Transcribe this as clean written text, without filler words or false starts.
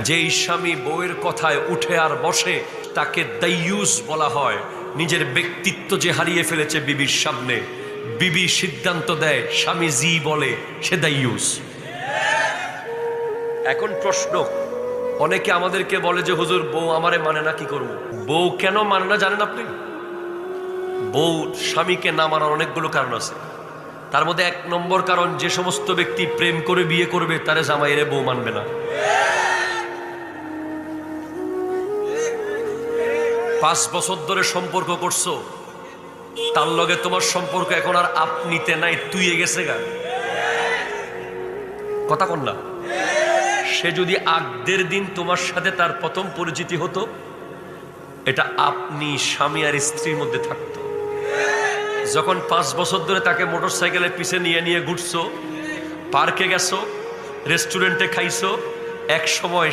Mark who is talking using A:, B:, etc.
A: যেই স্বামী বউয়ের কথায় উঠে আর বসে তাকে দাইয়ুস বলা হয়। নিজের ব্যক্তিত্ব যে হারিয়ে ফেলেছে বিবির সামনে, বিবি সিদ্ধান্ত দেয় স্বামী জি বলে, সে দাইয়ুস। এখন প্রশ্ন, অনেকে আমাদেরকে বলে যে হুজুর বউ আমারে মানে না, কি করব? বউ কেন মানে না জানেন আপনি? বউ স্বামীকে না মানার অনেকগুলো কারণ আছে। তার মধ্যে 1 নম্বর কারণ, যে সমস্ত ব্যক্তি প্রেম করে বিয়ে করবে তারে জামাইরে বউ মানবে না। 5 বছর ধরে সম্পর্ক করছো, তার লগে তোমার সম্পর্ক এখন আর আপনিতে নাই, তুইয়ে গেছে গা। কথা কন না? সে যদি আগদের দিন তোমার সাথে তার প্রথম পরিচিতি হতো, এটা আপনি স্বামী আর স্ত্রীর মধ্যে থাকতো। যখন 5 বছর ধরে তাকে মোটরসাইকেলের পিছে নিয়ে নিয়ে ঘুরছো, পার্কে গেছো, রেস্টুরেন্টে খাইছো, এক সময়